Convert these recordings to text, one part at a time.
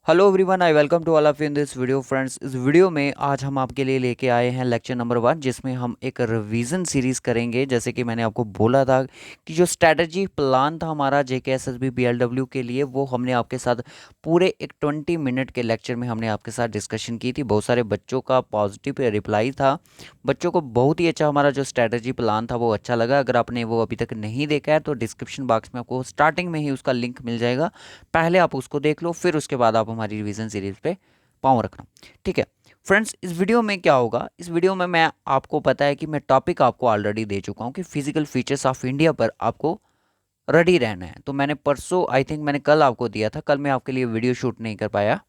Hello everyone, I welcome to all of you in this video friends. इस video में आज हम आपके लिए लेके आए हैं लेक्चर नंबर 1, जिसमें हम एक रिवीजन सीरीज करेंगे। जैसे कि मैंने आपको बोला था कि जो स्ट्रैटेजी प्लान था हमारा जेकेएसएसबी बीएलडब्ल्यू के लिए, वो हमने आपके साथ पूरे एक 20 मिनट के लेक्चर में हमने आपके साथ डिस्कशन की थी। बहुत सारे बच्चों का पॉजिटिव रिप्लाई था। बच्चों को बहुत ही अच्छा हमारा जो स्ट्रैटेजी प्लान था वो अच्छा लगा। अगर आपने वो अभी तक नहीं देखा है तो डिस्क्रिप्शन बॉक्स में आपको स्टार्टिंग में ही उसका लिंक मिल जाएगा। पहले आप उसको देख लो, फिर उसके बाद आप हमारी रिवीजन सीरीज पे पाँव रखना। ठीक है फ्रेंड्स, इस वीडियो में क्या होगा, इस वीडियो में मैं आपको पता है कि मैं टॉपिक आपको ऑलरेडी दे चुका हूं कि फिजिकल फीचर्स ऑफ इंडिया पर आपको रेडी रहना है। तो मैंने परसों, आई थिंक मैंने कल आपको दिया था। कल मैं आपके लिए वीडियो शूट नहीं कर पाया,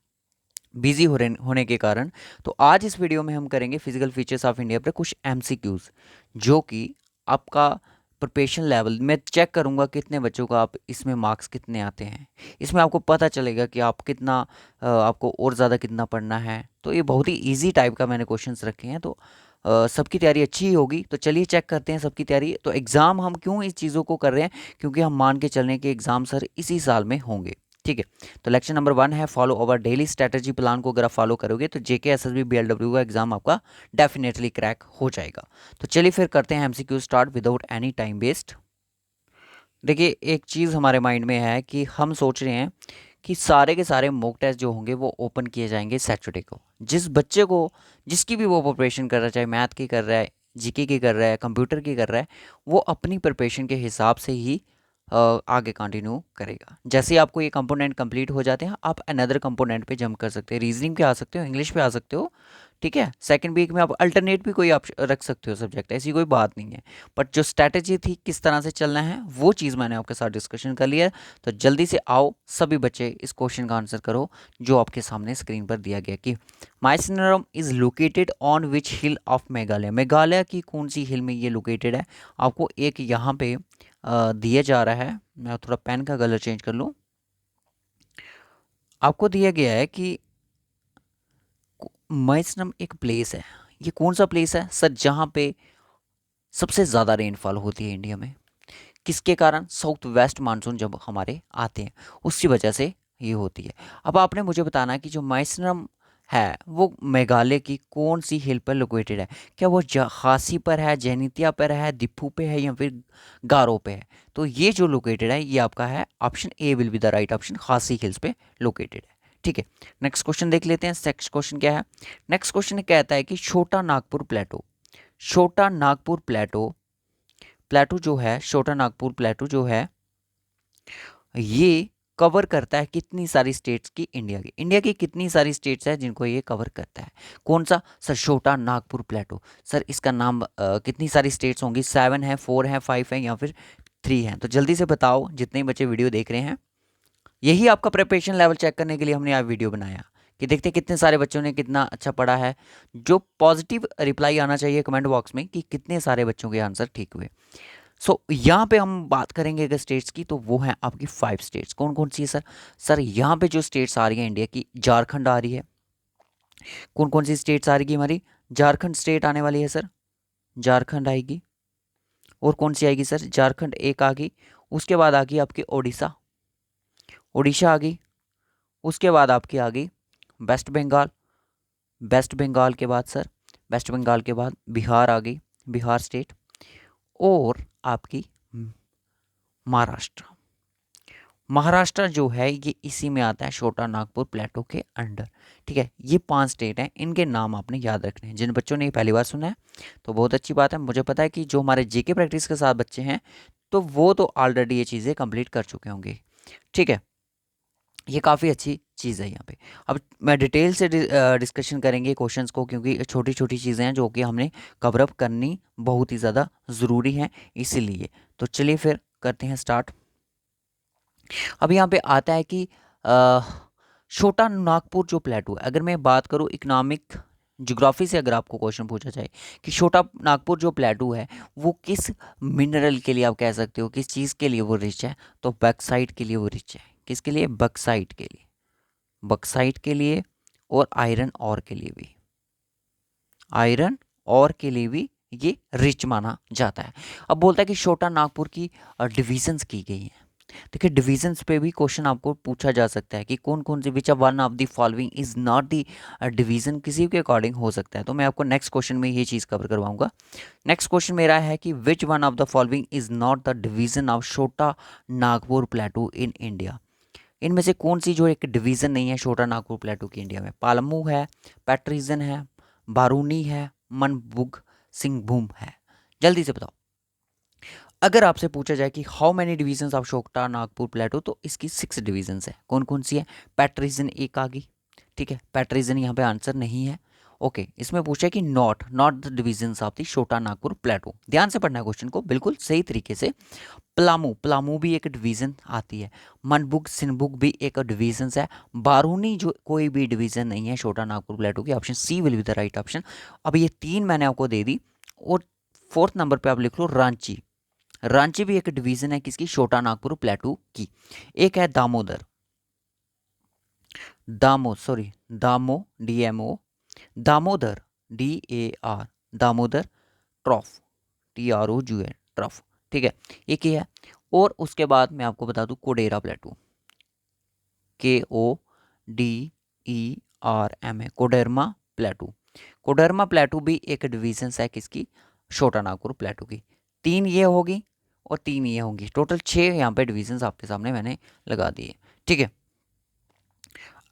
बिजी होने के कारण। तो आज इस वीडियो में हम करेंगे फिजिकल फीचर्स ऑफ इंडिया पर कुछ एमसीक्यूज, जो कि आपका प्रिपरेशन लेवल मैं चेक करूंगा कितने बच्चों का आप इसमें मार्क्स कितने आते हैं। इसमें आपको पता चलेगा कि आप कितना आपको और ज़्यादा कितना पढ़ना है। तो ये बहुत ही इजी टाइप का मैंने क्वेश्चंस रखे हैं। तो सबकी तैयारी अच्छी ही होगी। तो चलिए चेक करते हैं सबकी तैयारी। तो एग्ज़ाम हम क्यों इस चीज़ों को कर रहे हैं, क्योंकि हम मान के चलने के एग्ज़ाम सर इसी साल में होंगे। ठीक है, तो लेक्चर नंबर 1 है follow our daily strategy plan को अगर आप फॉलो करोगे तो जेकेएसएसबी बीएलडब्ल्यू का एग्जाम आपका डेफिनेटली क्रैक हो जाएगा। तो चलिए फिर करते हैं MCQ start without any time waste. देखिए, एक चीज़ हमारे माइंड में है कि हम सोच रहे हैं कि सारे के सारे मॉक टेस्ट जो होंगे वो ओपन किए जाएंगे सैटरडे को। जिस बच्चे को जिसकी भी वो प्रिपरेशन कर रहा है, चाहे मैथ की कर रहा है, जीके की कर रहा है, कंप्यूटर की कर रहा है, वो अपनी प्रिपरेशन के हिसाब से ही आगे कंटिन्यू करेगा। जैसे ही आपको ये कंपोनेंट कंप्लीट हो जाते हैं, आप अनदर कंपोनेंट पे जंप कर सकते हैं। रीजनिंग पे आ सकते हो, इंग्लिश पे आ सकते हो। ठीक है, सेकंड वीक में आप अल्टरनेट भी कोई आप रख सकते हो सब्जेक्ट, ऐसी कोई बात नहीं है। बट जो स्ट्रैटेजी थी किस तरह से चलना है, वो चीज़ मैंने आपके साथ डिस्कशन कर लिया है। तो जल्दी से आओ सभी बच्चे इस क्वेश्चन का आंसर करो जो आपके सामने स्क्रीन पर दिया गया कि Mawsynram is located on which hill of Meghalaya. Meghalaya की कौन सी हिल में ये लोकेटेड है। आपको एक यहाँ पे दिया जा रहा है। मैं थोड़ा पेन का कलर चेंज कर लूँ। आपको दिया गया है कि माइसिनरम एक प्लेस है। ये कौन सा प्लेस है सर, जहाँ पे सबसे ज़्यादा रेनफॉल होती है इंडिया में। किसके कारण? साउथ वेस्ट मानसून जब हमारे आते हैं उसकी वजह से ये होती है। अब आपने मुझे बताना है कि जो माइसनम है वो मेघालय की कौन सी हिल पर लोकेटेड है। क्या वो खासी पर है, जैनितिया पर है, दिफू पे है, या फिर गारो पे है। तो ये जो लोकेटेड है ये आपका है, option A will be the right option, खासी हिल्स पे लोकेटेड है। ठीक है, नेक्स्ट क्वेश्चन देख लेते हैं। नेक्स्ट क्वेश्चन क्या है? नेक्स्ट क्वेश्चन कहता है कि छोटा नागपुर प्लेटो, छोटा नागपुर प्लेटो, प्लेटू जो है, छोटा नागपुर प्लेटू जो है, ये कवर करता है कितनी सारी स्टेट्स की? इंडिया की कितनी सारी स्टेट्स है जिनको ये कवर करता है? कौन सा सर? छोटा नागपुर प्लेटो। सर इसका नाम कितनी सारी स्टेट्स होंगी? 7 है, 4 है, 5 है, या फिर 3 है? तो जल्दी से बताओ जितने बच्चे वीडियो देख रहे हैं। यही आपका प्रिपरेशन लेवल चेक करने के लिए हमने आज वीडियो बनाया कि देखते हैं कितने सारे बच्चों ने कितना अच्छा पढ़ा है। जो पॉजिटिव रिप्लाई आना चाहिए कमेंट बॉक्स में कि कितने सारे बच्चों के आंसर ठीक हुए। यहाँ पे हम बात करेंगे अगर स्टेट्स की, तो वो हैं आपकी 5 स्टेट्स। कौन कौन सी है सर? सर यहाँ पे जो स्टेट्स आ रही है इंडिया की, झारखंड आ रही है। कौन कौन सी स्टेट्स आ रही है हमारी? झारखंड स्टेट आने वाली है सर, झारखंड आएगी। और कौन सी आएगी सर? झारखंड एक आ गई। उसके बाद आ गई आपकी ओडिशा, ओडिशा आ गई। उसके बाद आपकी आ गई वेस्ट बंगाल, वेस्ट बंगाल के बाद सर, वेस्ट बंगाल के बाद बिहार आ गई, बिहार स्टेट। और आपकी महाराष्ट्र, महाराष्ट्र जो है ये इसी में आता है, छोटा नागपुर प्लेटो के अंडर। ठीक है, ये 5 स्टेट हैं, इनके नाम आपने याद रखने हैं। जिन बच्चों ने ये पहली बार सुना है तो बहुत अच्छी बात है। मुझे पता है कि जो हमारे जीके प्रैक्टिस के साथ बच्चे हैं तो वो तो ऑलरेडी ये चीज़ें कंप्लीट कर चुके होंगे। ठीक है, ये काफ़ी अच्छी चीज़ है यहाँ पे। अब मैं डिटेल से डिस्कशन करेंगे क्वेश्चंस को, क्योंकि छोटी छोटी चीज़ें हैं जो कि हमने कवरअप करनी बहुत ही ज़्यादा ज़रूरी हैं, इसीलिए। तो चलिए फिर करते हैं स्टार्ट। अब यहाँ पे आता है कि छोटा नागपुर जो प्लेटू है, अगर मैं बात करूँ इकोनॉमिक ज्योग्राफी से, अगर आपको क्वेश्चन पूछा जाए कि छोटा नागपुर जो प्लेटू है वो किस मिनरल के लिए, आप कह सकते हो किस चीज़ के लिए वो रिच है, तो बक्साइट के लिए वो रिच है। किसके लिए? बक्साइट के लिए, बक्साइट के लिए। और आयरन और के लिए भी, आयरन और के लिए भी ये रिच माना जाता है। अब बोलता है कि छोटा नागपुर की डिविजन्स की गई हैं। देखिए डिविजन्स पे भी क्वेश्चन आपको पूछा जा सकता है कि कौन कौन से which of one of the following is not the division, किसी के अकॉर्डिंग हो सकता है। तो मैं आपको नेक्स्ट क्वेश्चन में ये चीज़ कवर करवाऊंगा। नेक्स्ट क्वेश्चन मेरा है कि which one of the following is not the division of छोटा नागपुर प्लेटू इन इंडिया। इनमें से कौन सी जो एक डिवीजन नहीं है छोटा नागपुर प्लेटू की इंडिया में? पालमू है, पैट्रिजन है, बारूनी है, मनबुग सिंहभूम है। जल्दी से बताओ। अगर आपसे पूछा जाए कि हाउ मैनी डिवीजन्स ऑफ छोटा नागपुर प्लेटू, तो इसकी 6 डिवीजन्स है। कौन कौन सी है? पैट्रिजन एक आ गई, ठीक है, पैट्रिजन यहाँ पे आंसर नहीं है। ओके, इसमें पूछा है कि not the divisions of the छोटा नागपुर प्लेटू। ध्यान से पढ़ना है क्वेश्चन को बिल्कुल सही तरीके से। प्लामू भी एक डिवीजन आती है। मनबुग सिनबुग भी एक डिवीजन है। बारूनी जो कोई भी डिवीजन नहीं है छोटा नागपुर प्लेटू की। Option C will be the right option. अब ये 3 मैंने आपको दे दी। और 4th नंबर पे आप लिख लो रांची। रांची भी एक डिवीजन है किसकी? छोटा नागपुर प्लेटू की। एक है दामोदर, दामो DMO, Damodar DAR, Damodar ट्रॉफ TROUN ट्रॉफ, ठीक है, एक ही है। और उसके बाद मैं आपको बता दूं कोडेरा प्लेटू, KODERM है, कोडरमा प्लेटू। कोडरमा प्लेटू भी एक डिवीजन है किसकी? छोटा नागपुर प्लेटू की। 3 ये होगी और 3 ये होंगी, टोटल 6 यहाँ पे डिवीजन आपके सामने मैंने लगा दिए, ठीक है।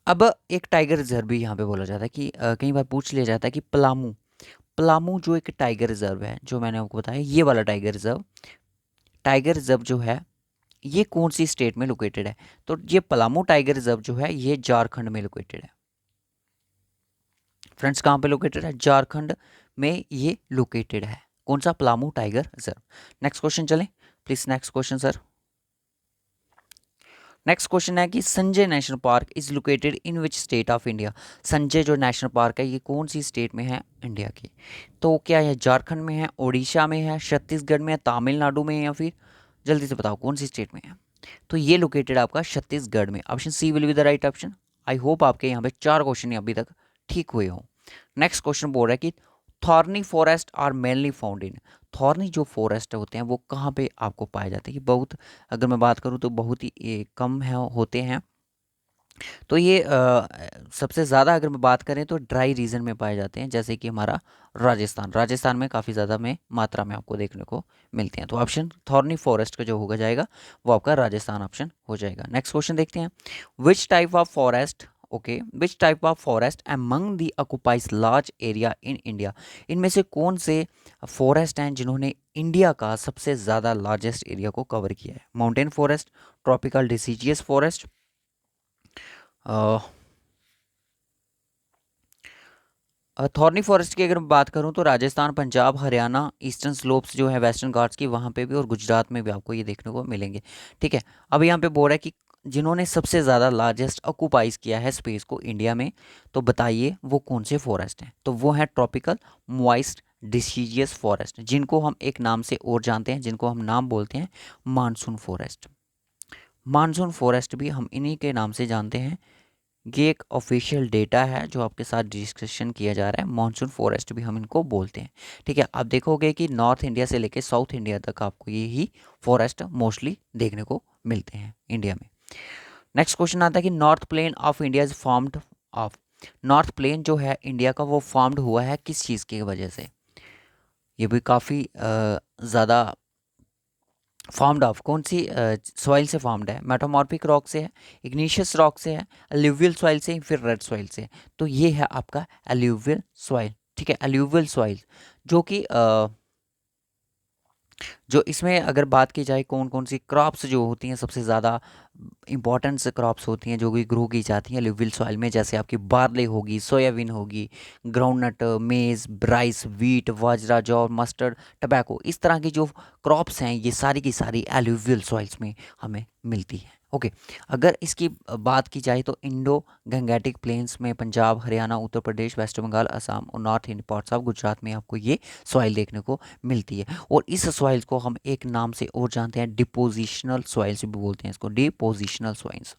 अब एक टाइगर रिजर्व भी यहाँ पे बोला जाता है कि कई बार पूछ लिया जाता है कि पलामू जो एक टाइगर रिजर्व है, जो मैंने आपको बताया ये वाला टाइगर रिजर्व जो है ये कौन सी स्टेट में लोकेटेड है? तो ये पलामू टाइगर रिजर्व जो है ये झारखंड में लोकेटेड है। फ्रेंड्स कहाँ पे लोकेटेड है? झारखंड में ये लोकेटेड है। कौन सा? Palamu tiger reserve. Next question चलें please. Next question sir. Next question है कि Sanjay national park is located in which state of India. Sanjay जो नेशनल पार्क है ये कौन सी स्टेट में है इंडिया की? तो क्या है? झारखंड में है, उड़ीसा में है, छत्तीसगढ़ में है, तमिलनाडु में है, या फिर जल्दी से बताओ कौन सी स्टेट में है? तो ये लोकेटेड आपका छत्तीसगढ़ में। Option C will be the right option. I hope आपके यहाँ पे 4 क्वेश्चन अभी तक ठीक हुए हों। नेक्स्ट क्वेश्चन बोल रहा है कि thorny forest are mainly found in. Thorny जो फॉरेस्ट होते हैं वो कहाँ पे आपको पाए जाते हैं? कि बहुत, अगर मैं बात करूँ तो बहुत ही कम है होते हैं। तो ये सबसे ज़्यादा अगर मैं बात करें तो ड्राई रीजन में पाए जाते हैं, जैसे कि हमारा राजस्थान में काफ़ी ज़्यादा में मात्रा में आपको देखने को मिलते हैं। तो ऑप्शन थॉर्नी फॉरेस्ट का जो होगा जाएगा वो आपका राजस्थान ऑप्शन हो जाएगा। नेक्स्ट क्वेश्चन देखते हैं। Which type of forest, okay, which type of forest among the occupies large area in India. इनमें से कौन से फॉरेस्ट हैं जिन्होंने इंडिया का सबसे ज़्यादा लार्जेस्ट एरिया को कवर किया है? Mountain forest, tropical deciduous forest, thorny forest की अगर मैं बात करूं तो राजस्थान, पंजाब, हरियाणा, ईस्टर्न स्लोप्स जो है वेस्टर्न घाट्स की वहाँ पे भी, और गुजरात में भी आपको ये देखने को मिलेंगे, ठीक है। अब यहाँ पे बोल रहा है कि जिन्होंने सबसे ज़्यादा लार्जेस्ट ऑक्यूपाइज किया है स्पेस को इंडिया में, तो बताइए वो कौन से फॉरेस्ट हैं? तो वो है ट्रॉपिकल मॉइस्ट डिसीजियस फॉरेस्ट, जिनको हम एक नाम से और जानते हैं, जिनको हम नाम बोलते हैं मानसून फॉरेस्ट। मानसून फॉरेस्ट भी हम इन्हीं के नाम से जानते हैं। ये एक ऑफिशियल डेटा है जो आपके साथ डिस्कशन किया जा रहा है। मॉनसून फॉरेस्ट भी हम इनको बोलते हैं, ठीक है। आप देखोगे कि नॉर्थ इंडिया से लेके साउथ इंडिया तक आपको ये ही फॉरेस्ट मोस्टली देखने को मिलते हैं इंडिया में। नेक्स्ट क्वेश्चन आता है कि north plain of India is formed of. North plain जो है इंडिया का वो फॉर्म्ड हुआ है किस चीज़ की वजह से? ये भी काफ़ी ज़्यादा फॉर्म्ड ऑफ कौन सी सॉइल से फॉर्म्ड है? मेटामॉर्फिक रॉक से है, इग्निशियस रॉक से है, एल्यूवियल सॉइल से, फिर रेड सॉइल से। तो ये है आपका एल्यूवियल सॉइल, ठीक है। एल्यूवियल सॉइल जो कि जो इसमें अगर बात की जाए कौन कौन सी क्रॉप्स जो होती हैं सबसे ज़्यादा इंपॉर्टेंट क्रॉप्स होती हैं जो कि ग्रो की जाती हैं एल्यूवियल सॉइल में, जैसे आपकी बार्ले होगी, सोयाबीन होगी, ग्राउंडनट, मेज़, राइस, वीट, बाजरा, जौ, मस्टर्ड, टबैको, इस तरह की जो क्रॉप्स हैं ये सारी की सारी एल्यूवियल सॉइल्स में हमें मिलती हैं। ओके, अगर इसकी बात की जाए तो इंडो गंगेटिक प्लेन्स में पंजाब, हरियाणा, उत्तर प्रदेश, वेस्ट बंगाल, असम और north Indian parts of Gujarat में आपको ये सॉइल देखने को मिलती है। और इस सॉइल को हम एक नाम से और जानते हैं, डिपोजिशनल सॉइल्स भी बोलते हैं इसको, डिपोजिशनल सॉइल्स,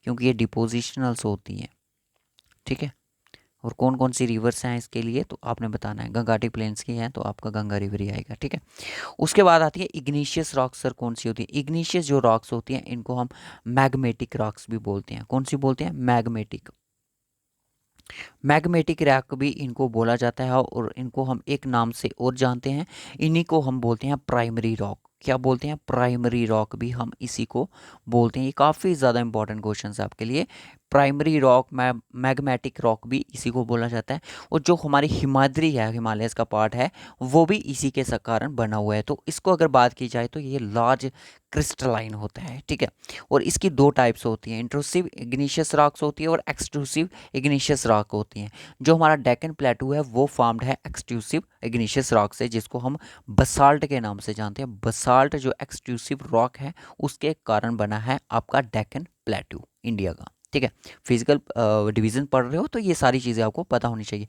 क्योंकि ये डिपोजिशनल्स होती हैं, ठीक है। और कौन कौन सी रिवर्स हैं इसके लिए तो आपने बताना है। गंगाटिक प्लेन्स की हैं तो आपका गंगा रिवर ही आएगा, ठीक है। उसके बाद आती है इग्निशियस रॉक्स। सर कौन सी होती है? इग्निशियस जो रॉक्स होती हैं इनको हम मैग्मेटिक रॉक्स भी बोलते हैं। कौन सी बोलते हैं? मैग्मेटिक। मैग्मेटिक रॉक भी इनको बोला जाता है और इनको हम एक नाम से और जानते हैं, इन्हीं को हम बोलते हैं प्राइमरी रॉक। क्या बोलते हैं? प्राइमरी रॉक भी हम इसी को बोलते हैं। ये काफ़ी ज़्यादा इंपॉर्टेंट क्वेश्चन है आपके लिए। प्राइमरी रॉक, मैग्मेटिक रॉक भी इसी को बोला जाता है। और जो हमारी हिमाद्री है, हिमालयस का पार्ट है, वो भी इसी के कारण बना हुआ है। तो इसको अगर बात की जाए तो ये लार्ज क्रिस्टलाइन होता है, ठीक है। और इसकी दो टाइप्स होती हैं, इंट्रूसिव इग्निशियस रॉक्स होती है और एक्सट्रूसिव इग्निशियस रॉक होती हैं। जो हमारा डेक्कन प्लेटू है वो फॉर्म्ड है एक्सट्रूसिव इग्निशियस रॉक से, जिसको हम बसाल्ट के नाम से जानते हैं। बसाल्ट जो एक्सट्रूसिव रॉक है उसके कारण बना है आपका डेक्कन प्लेटू इंडिया का, ठीक है। फिजिकल डिवीजन पढ़ रहे हो तो ये सारी चीज़ें आपको पता होनी चाहिए।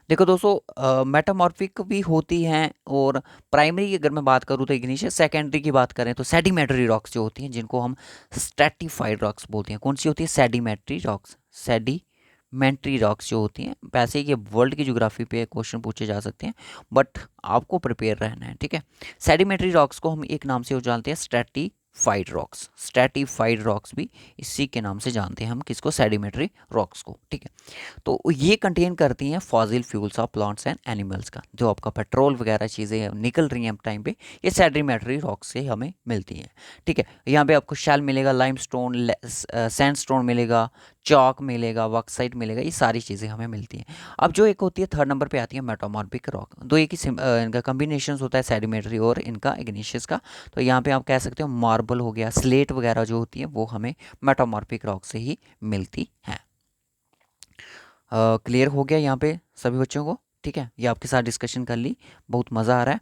देखो दोस्तों, मेटामॉर्फिक भी होती हैं और प्राइमरी की अगर मैं बात करूँ तो इग्निशियस, सेकेंडरी की बात करें तो सेडिमेंट्री रॉक्स जो होती हैं जिनको हम स्ट्रैटिफाइड रॉक्स बोलते हैं। कौन सी होती है? Sedimentary rocks. सेडिमेंट्री रॉक्स जो होती हैं, वैसे ये वर्ल्ड की ज्योग्राफी पे क्वेश्चन पूछे जा सकते हैं, बट आपको प्रिपेयर रहना है, ठीक है। सेडिमेंट्री रॉक्स को हम एक नाम से और जानते हैं, स्ट्रैटिफाइड रॉक्स। स्ट्रैटिफाइड रॉक्स भी इसी के नाम से जानते हैं हम, किसको? सेडिमेंट्री रॉक्स को, ठीक है। तो ये कंटेन करती हैं fossil fuels of plants and animals का। जो आपका पेट्रोल वगैरह चीज़ें निकल रही हैं टाइम पे, ये सेडिमेंट्री रॉक से हमें मिलती हैं, ठीक है। यहाँ पे आपको शैल मिलेगा, लाइमस्टोन, सैंडस्टोन मिलेगा, चॉक मिलेगा, बॉक्साइट मिलेगा, ये सारी चीज़ें हमें मिलती हैं। अब जो एक होती है थर्ड नंबर पे आती है मेटामॉर्फिक रॉक। दो एक ही इनका कम्बिनेशन होता है, सेडिमेंट्री और इनका इग्निशियस का। तो यहाँ पे आप कह सकते हो मार्बल हो गया, स्लेट वगैरह जो होती है वो हमें मेटामॉर्फिक रॉक से ही मिलती हैं। क्लियर हो गया यहाँ पे सभी बच्चों को? ठीक है, ये आपके साथ डिस्कशन कर ली, बहुत मज़ा आ रहा है।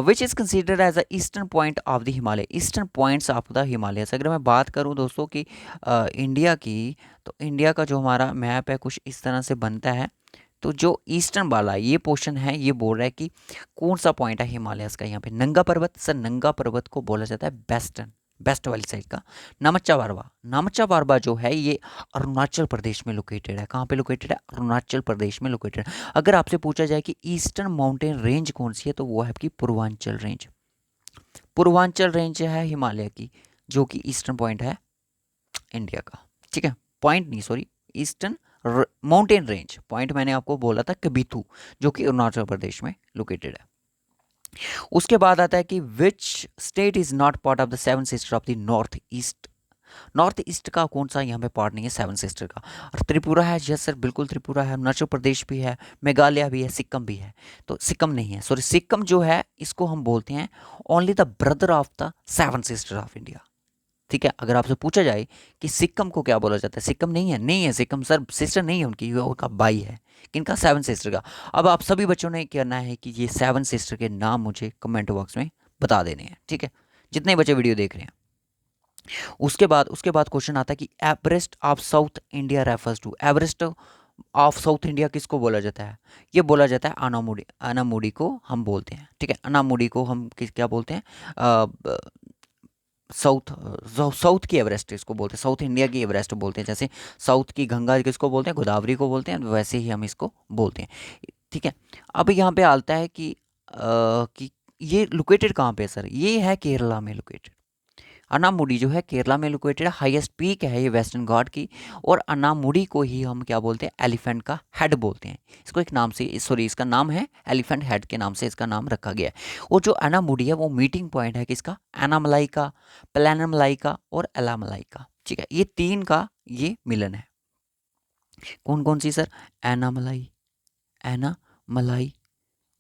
Which is considered as the eastern point of the Himalaya. Eastern points of the Himalayas. अगर मैं बात करूँ दोस्तों कि इंडिया की, तो इंडिया का जो हमारा मैप है कुछ इस तरह से बनता है। तो जो ईस्टर्न वाला ये पोर्शन है ये बोल रहा है कि कौन सा पॉइंट है हिमालयस का। यहाँ पे नंगा पर्वत। सर नंगा पर्वत को बोला जाता है वेस्टर्न, वेस्ट वाली साइड का। नामचा बारवा। नामचा बारवा जो है ये अरुणाचल प्रदेश में लोकेटेड है। कहाँ पे लोकेटेड है? अरुणाचल प्रदेश में लोकेटेड है। अगर आपसे पूछा जाए कि ईस्टर्न माउंटेन रेंज कौन सी है तो वो है आपकी पूर्वांचल रेंज। पूर्वांचल रेंज है हिमालय की, जो कि ईस्टर्न पॉइंट है इंडिया का, ठीक है। पॉइंट नहीं, sorry, eastern mountain range. Point मैंने आपको बोला था कबीथू, जो कि अरुणाचल प्रदेश में लोकेटेड है। उसके बाद आता है कि which state is not part of the seven sister of the north east. North east का कौन सा यहाँ पे पार्ट नहीं है सेवन सिस्टर का? और त्रिपुरा है। यस सर, बिल्कुल त्रिपुरा है। अरुणाचल प्रदेश भी है, मेघालय भी है, सिक्किम भी है। तो सिक्किम नहीं है, सॉरी, सिक्किम जो है इसको हम बोलते हैं only the brother of the seven sister of India, ठीक है। अगर आपसे पूछा जाए कि सिक्किम को क्या बोला जाता है, सिक्किम नहीं है, नहीं है सिक्किम सर, सिस्टर नहीं है उनकी, वो उनका भाई है। किनका? सेवन सिस्टर का। अब आप सभी बच्चों ने करना है कि ये सेवन सिस्टर के नाम मुझे कमेंट बॉक्स में बता देने हैं, ठीक है, जितने बच्चे वीडियो देख रहे हैं। उसके बाद क्वेश्चन आता है कि Everest of south India refers to. Everest of south India किसको बोला जाता है? ये बोला जाता है अनामुडी। अनामुडी को हम बोलते हैं, ठीक है। अनामुडी को हम क्या बोलते हैं? साउथ, साउथ की एवरेस्ट इसको बोलते हैं, साउथ इंडिया की एवरेस्ट बोलते हैं। जैसे साउथ की गंगा किसको बोलते हैं? गोदावरी को बोलते हैं, वैसे ही हम इसको बोलते हैं, ठीक है। अब यहाँ पे आता है कि ये लोकेटेड कहाँ पे है सर? ये है केरला में लोकेटेड। अनामुडी जो है केरला में लोकेटेड, हाईएस्ट पीक है ये वेस्टर्न घाट की। और अनामुडी को ही हम क्या बोलते हैं? एलिफेंट का हेड बोलते हैं। इसको एक नाम से, सॉरी, इसका नाम है एलिफेंट हेड के नाम से इसका नाम रखा गया है। और जो अनामुडी है वो मीटिंग पॉइंट है किसका? एनामलाई का, प्लानमलाई का और एलामलाई का, ठीक है। ये तीन का ये मिलन है। कौन कौन सी सर? एनामलाई, एनामलाई,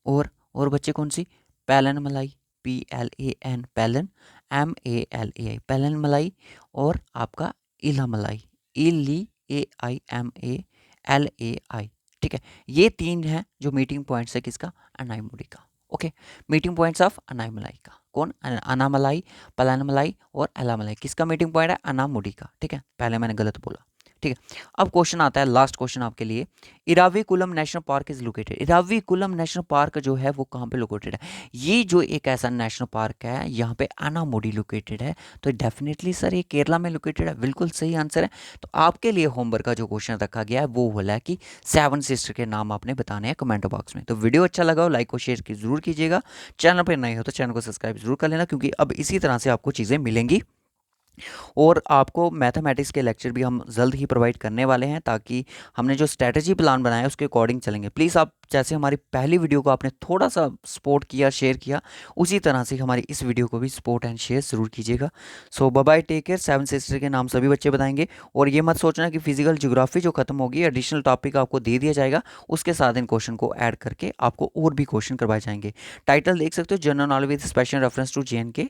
और बच्चे कौन सी? पैलन मलाई, PLAN, पैलन, MALAI, पैलन मलाई। और आपका इला मलाई, ILIMALAI, ठीक है। ये तीन है जो मीटिंग पॉइंट्स है किसका? अनाईमुडी का, ओके। मीटिंग पॉइंट्स ऑफ अनाईमलाई का कौन? अनामलाई, पलानमलाई और एलामलाई। किसका मीटिंग पॉइंट है? अनामुडी का, ठीक है। पहले मैंने गलत बोला, ठीक है। अब क्वेश्चन आता है, लास्ट क्वेश्चन आपके लिए, Eravikulam national park is located. Eravikulam national park जो है वो कहाँ पे लोकेटेड है? ये जो एक ऐसा नेशनल पार्क है यहाँ पे अनामुडी लोकेटेड है, तो डेफिनेटली सर ये केरला में लोकेटेड है, बिल्कुल सही आंसर है। तो आपके लिए होमवर्क का जो क्वेश्चन रखा गया है वो बोला है कि 7 सिस्टर के नाम आपने बताने हैं कमेंट बॉक्स में। तो वीडियो अच्छा लगा हो लाइक और शेयर की जरूर कीजिएगा, चैनल पर नए हो तो चैनल को सब्सक्राइब जरूर कर लेना, क्योंकि अब इसी तरह से आपको चीज़ें मिलेंगी। और आपको मैथमेटिक्स के लेक्चर भी हम जल्द ही प्रोवाइड करने वाले हैं, ताकि हमने जो स्ट्रैटेजी प्लान बनाया है उसके अकॉर्डिंग चलेंगे। प्लीज़ आप जैसे हमारी पहली वीडियो को आपने थोड़ा सा सपोर्ट किया, शेयर किया, उसी तरह से हमारी इस वीडियो को भी सपोर्ट एंड शेयर ज़रूर कीजिएगा। So bye bye, take care. 7 sister के नाम सभी बच्चे बताएंगे, और ये मत सोचना कि फिजिकल ज्योग्राफी जो खत्म होगी एडिशनल टॉपिक आपको दे दिया जाएगा, उसके साथ इन क्वेश्चन को ऐड करके आपको और भी क्वेश्चन करवाए जाएंगे। टाइटल देख सकते हो, general knowledge with special reference to JNK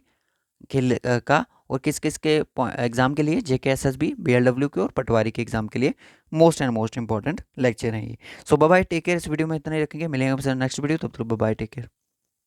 का, और किस किस के एग्जाम के लिए, JKSSB, BLW के और पटवारी के एग्जाम के लिए most and most important lecture हैं ये। सो बाय बाय, टेक केयर। इस वीडियो में इतना ही रखेंगे, मिलेंगे आपसे नेक्स्ट वीडियो, तब तक बाय बाय, टेक केयर।